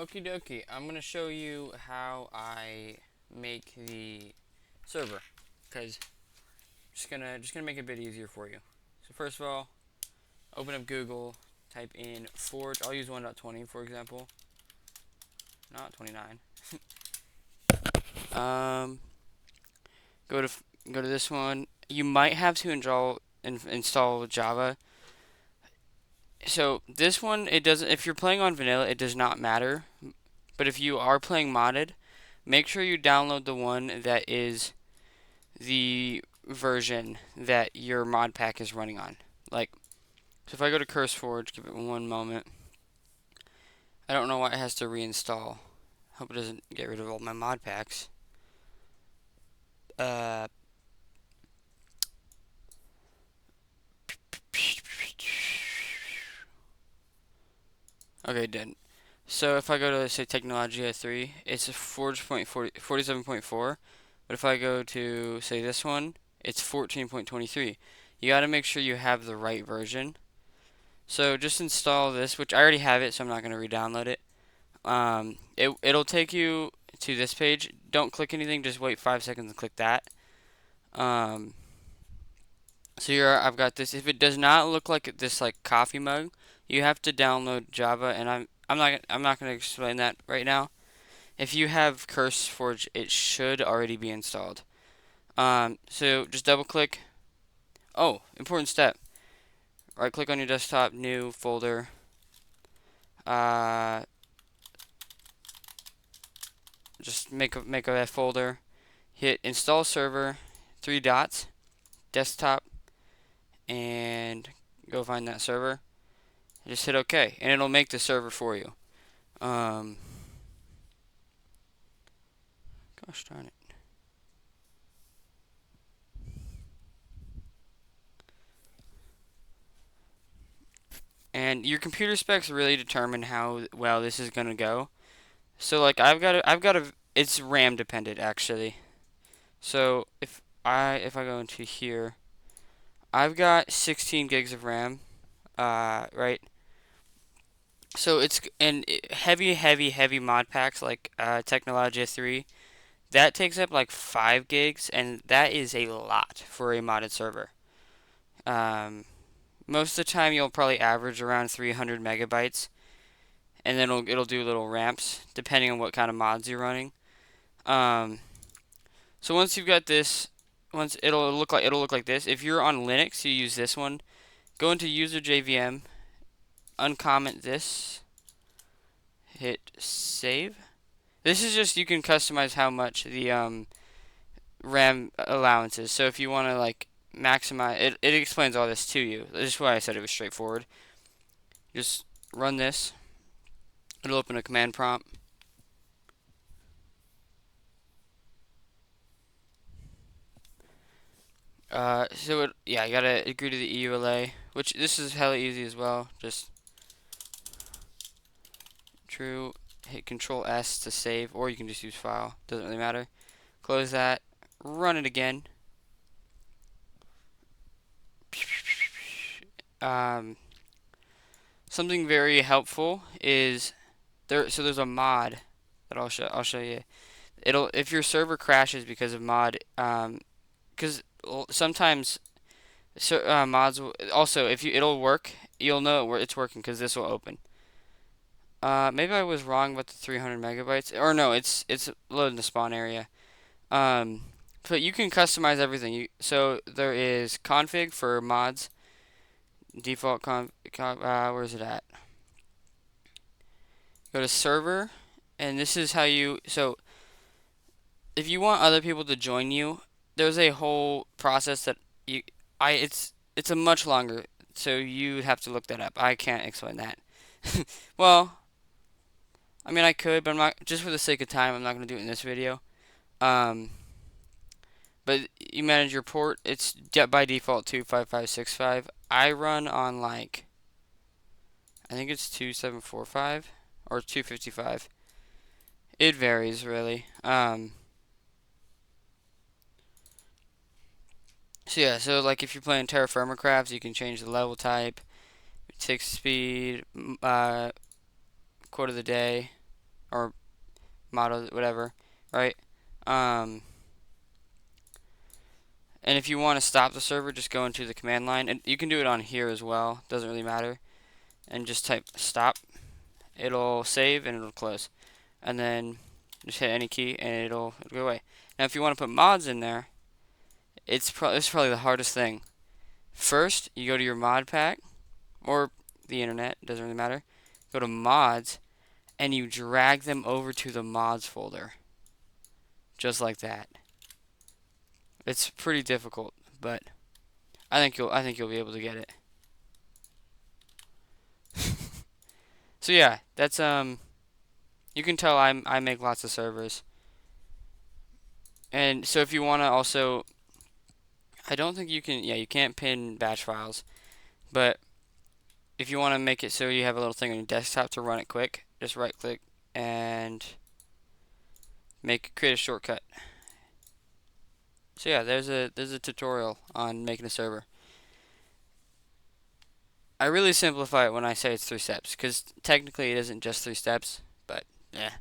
Okie dokie, I'm going to show you how I make the server, because just gonna make it a bit easier for you. So first of all, open up Google, type in Forge. I'll use 1.20 for example, not 29. um, go to this one. You might have to install Java. So this one, it doesn't. If you're playing on vanilla, it does not matter. But if you are playing modded, make sure you download the one that is the version that your mod pack is running on. Like, so if I go to CurseForge, give it one moment. I don't know why it has to reinstall. Hope it doesn't get rid of all my mod packs. Uh, okay, it didn't. So if I go to, say, Technologia 3, it's a Forge.47.4. But if I go to, say, this one, it's 14.23. You got to make sure you have the right version. So just install this, which I already have it, so I'm not going to re-download it. It'll take you to this page. Don't click anything, just wait 5 seconds and click that. So here I've got this. If it does not look like this like coffee mug, you have to download Java, and I'm not going to explain that right now. If you have CurseForge, it should already be installed. So just double click. Oh, important step. Right click on your desktop, new folder. Uh, just make a folder. Hit install server, 3 dots, desktop, and go find that server. Just hit OK, and it'll make the server for you. Gosh darn it. And your computer specs really determine how well this is gonna go. So like it's RAM dependent actually. So if I go into here, I've got 16 gigs of RAM. Right. So it's and heavy mod packs like Technologia 3. That takes up like 5 gigs, and that is a lot for a modded server. Um, Most of the time, you'll probably average around 300 megabytes, and then it'll do little ramps depending on what kind of mods you're running. Um, so once you've got this, once it'll look like this. If you're on Linux, you use this one. Go into user JVM, uncomment this, hit save. This is just you can customize how much the RAM allowances. So if you want to like maximize it, it explains all this to you. This is why I said it was straightforward. Just run this. It'll open a command prompt. Yeah, you gotta agree to the EULA, which this is hella easy as well. Just true. Hit Control S to save, or you can just use file. Doesn't really matter. Close that. Run it again. Um, Something very helpful is there. So there's a mod that I'll show you. It'll if your server crashes because of mod. Because sometimes mods will, also if you it'll work. You'll know it's working because this will open. Maybe I was wrong about the 300 megabytes. Or no, it's loading the spawn area. Um, but you can customize everything. So there is config for mods, default where is it at? Go to server, and this is how you. So if you want other people to join you, there's a whole process that it's a much longer. So you have to look that up. I can't explain that. Well, I mean I could, but I'm not. Just for the sake of time, I'm not going to do it in this video. Um, but you manage your port. It's by default 25565. I run on like I think it's 2745 or 255. It varies really. So yeah, so like if you're playing Terra Firma Crafts, you can change the level type, tick speed, quote of the day. or model, whatever, right? Um, and if you want to stop the server, just go into the command line, and you can do it on here as well. Doesn't really matter. And just type stop. It'll save and it'll close, and then just hit any key and it'll go away. Now, if you want to put mods in there, it's probably the hardest thing. First, you go to your mod pack or the internet, doesn't really matter. Go to mods and you drag them over to the mods folder. Just like that. It's pretty difficult, but I think you'll be able to get it. So yeah, that's you can tell I make lots of servers. And so if you want to also, I don't think you can, yeah, you can't pin batch files, but if you want to make it so you have a little thing on your desktop to run it quick, just right click and create a shortcut. So yeah, there's a tutorial on making a server. I really simplify it when I say it's 3 steps, because technically it isn't just 3 steps, but yeah.